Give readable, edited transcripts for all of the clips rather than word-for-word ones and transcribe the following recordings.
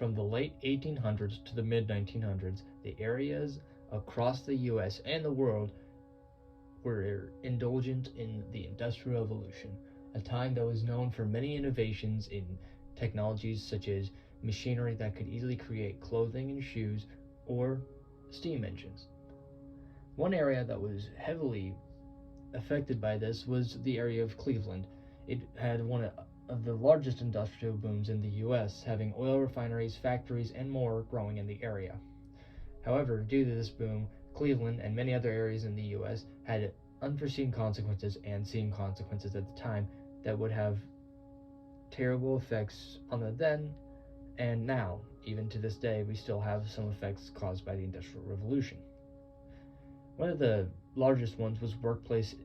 from the late 1800s to the mid 1900s, the areas across the US and the world were indulgent in the Industrial Revolution, a time that was known for many innovations in technologies such as machinery that could easily create clothing and shoes, or steam engines. One area that was heavily affected by this was the area of Cleveland. It had one of the largest industrial booms in the US, having oil refineries, factories, and more growing in the area. However, due to this boom, Cleveland and many other areas in the US had unforeseen consequences and seen consequences at the time that would have terrible effects on the then and now. Even to this day, we still have some effects caused by the Industrial Revolution. One of the largest ones was workplace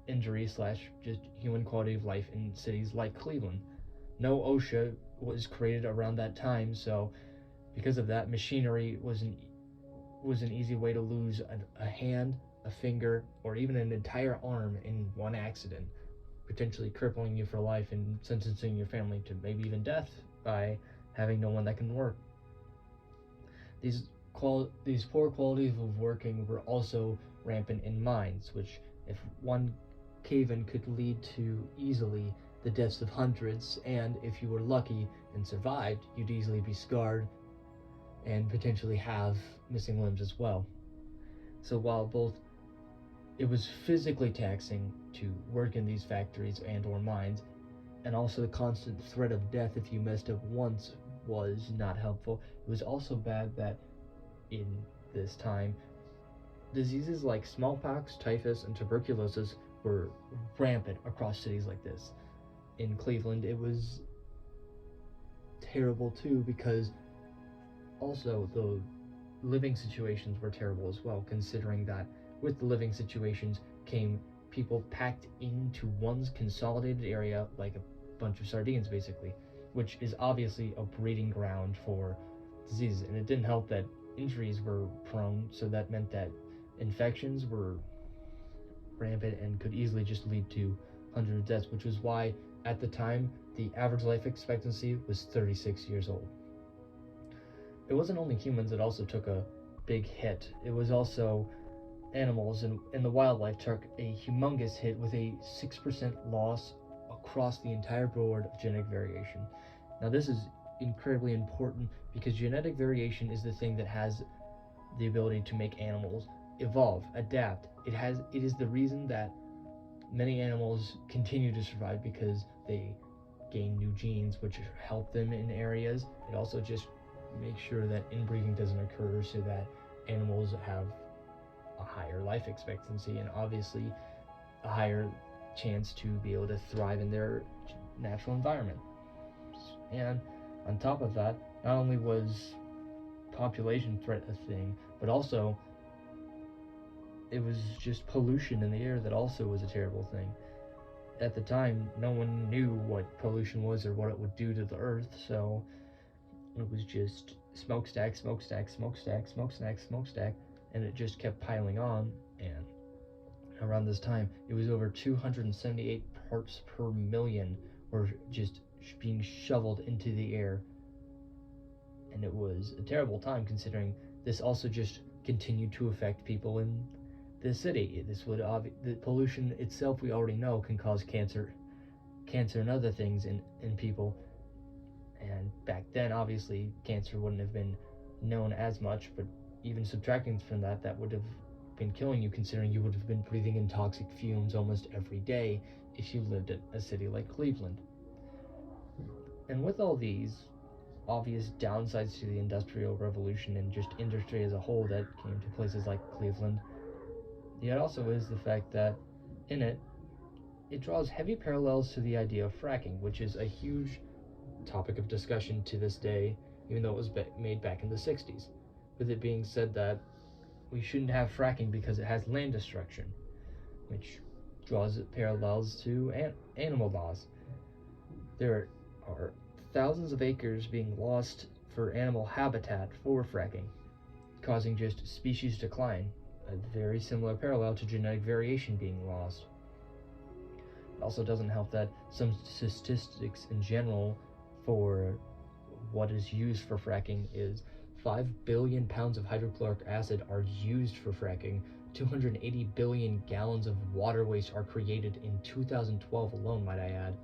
injury / just human quality of life in cities like Cleveland. No OSHA was created around that time, so because of that, machinery was an easy way to lose a hand, a finger, or even an entire arm in one accident, potentially crippling you for life and sentencing your family to maybe even death by having no one that can work. These poor qualities of working were also rampant in mines, which, if one cave-in, could lead to easily the deaths of hundreds, and if you were lucky and survived, you'd easily be scarred and potentially have missing limbs as well. So while both it was physically taxing to work in these factories and or mines, and also the constant threat of death if you messed up once was not helpful, it was also bad that in this time, diseases like smallpox, typhus, and tuberculosis were rampant across cities like this. In Cleveland, it was terrible too, because also the living situations were terrible as well, considering that with the living situations came people packed into one consolidated area like a bunch of sardines, basically, which is obviously a breeding ground for diseases. And it didn't help that injuries were prone, so that meant that infections were rampant and could easily just lead to hundreds of deaths, which was why at the time the average life expectancy was 36 years old. It wasn't only humans that also took a big hit. It was also animals, and the wildlife took a humongous hit with a 6% loss across the entire board of genetic variation. Now this is incredibly important because genetic variation is the thing that has the ability to make animals evolve, adapt. It is the reason that many animals continue to survive, because they gain new genes which help them in areas. It also just makes sure that inbreeding doesn't occur, so that animals have a higher life expectancy and obviously a higher chance to be able to thrive in their natural environment. And on top of that, not only was population threat a thing, but also it was just pollution in the air that also was a terrible thing. At the time, no one knew what pollution was or what it would do to the earth, so it was just smokestack, smokestack, smokestack, smokestack, smokestack, and it just kept piling on. And around this time, it was over 278 parts per million were just being shoveled into the air. And it was a terrible time, considering this also just continued to affect people in the city. The pollution itself, we already know, can cause cancer and other things in people. And back then, obviously, cancer wouldn't have been known as much, but even subtracting from that would have been killing you, considering you would have been breathing in toxic fumes almost every day if you lived in a city like Cleveland. And with all these obvious downsides to the Industrial Revolution and just industry as a whole that came to places like Cleveland, yet also is the fact that in it draws heavy parallels to the idea of fracking, which is a huge topic of discussion to this day, even though it was made back in the 60s, with it being said that we shouldn't have fracking because it has land destruction, which draws parallels to animal laws. There are thousands of acres being lost for animal habitat for fracking, causing just species decline, a very similar parallel to genetic variation being lost. It also doesn't help that some statistics in general for what is used for fracking is 5 billion pounds of hydrochloric acid are used for fracking. 280 billion gallons of water waste are created in 2012 alone, might I add,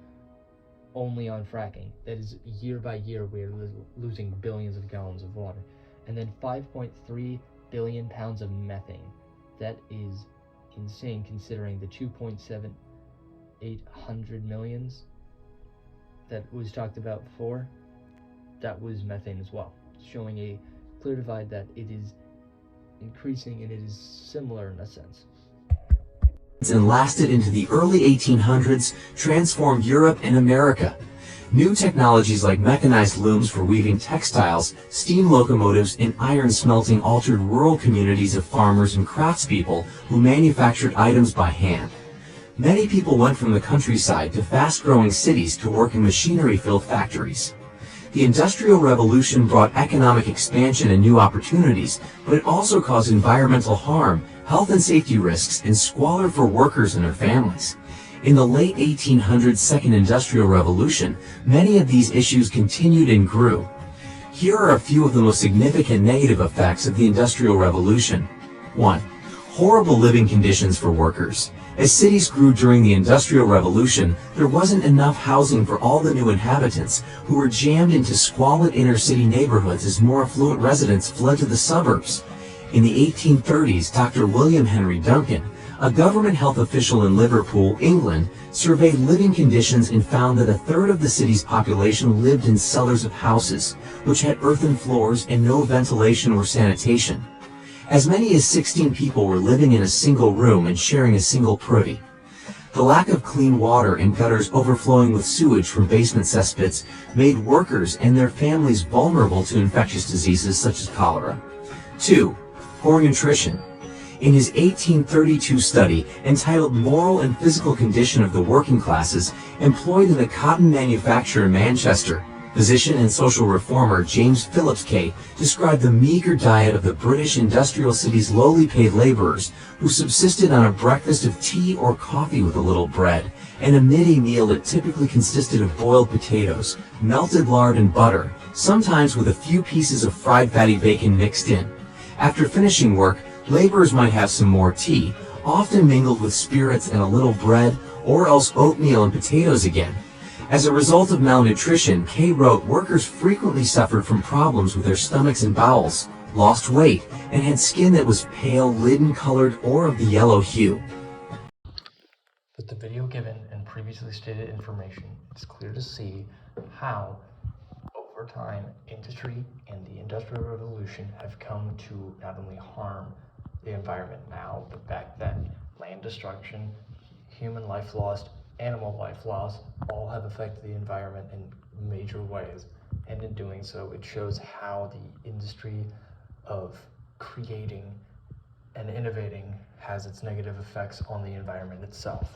only on fracking. That is, year by year, we are losing billions of gallons of water. And then 5.3 billion pounds of methane. That is insane considering the 2.7800 millions that was talked about before. That was methane as well, showing a clear divide that it is increasing and it is similar in a sense. And lasted into the early 1800s, transformed Europe and America. New technologies like mechanized looms for weaving textiles, steam locomotives, and iron smelting altered rural communities of farmers and craftspeople who manufactured items by hand. Many people went from the countryside to fast-growing cities to work in machinery-filled factories. The Industrial Revolution brought economic expansion and new opportunities, but it also caused environmental harm, health and safety risks, and squalor for workers and their families. In the late 1800s Second Industrial Revolution, many of these issues continued and grew. Here are a few of the most significant negative effects of the Industrial Revolution. 1. Horrible living conditions for workers. As cities grew during the Industrial Revolution, there wasn't enough housing for all the new inhabitants, who were jammed into squalid inner-city neighborhoods as more affluent residents fled to the suburbs. In the 1830s, Dr. William Henry Duncan, a government health official in Liverpool, England, surveyed living conditions and found that a third of the city's population lived in cellars of houses, which had earthen floors and no ventilation or sanitation. As many as 16 people were living in a single room and sharing a single privy. The lack of clean water and gutters overflowing with sewage from basement cesspits made workers and their families vulnerable to infectious diseases such as cholera. 2. Poor nutrition. In his 1832 study entitled Moral and Physical Condition of the Working Classes, employed in the cotton manufacture in Manchester, physician and social reformer James Phillips K. described the meager diet of the British industrial city's lowly paid laborers, who subsisted on a breakfast of tea or coffee with a little bread, and a midday meal that typically consisted of boiled potatoes, melted lard and butter, sometimes with a few pieces of fried fatty bacon mixed in. After finishing work, laborers might have some more tea, often mingled with spirits and a little bread, or else oatmeal and potatoes again. As a result of malnutrition, Kay wrote, workers frequently suffered from problems with their stomachs and bowels, lost weight, and had skin that was pale, leaden-colored, or of the yellow hue. With the video given and previously stated information, it's clear to see how, over time, industry and the Industrial Revolution have come to not only harm the environment now, but back then, land destruction, human life lost, animal life loss, all have affected the environment in major ways. And in doing so, it shows how the industry of creating and innovating has its negative effects on the environment itself.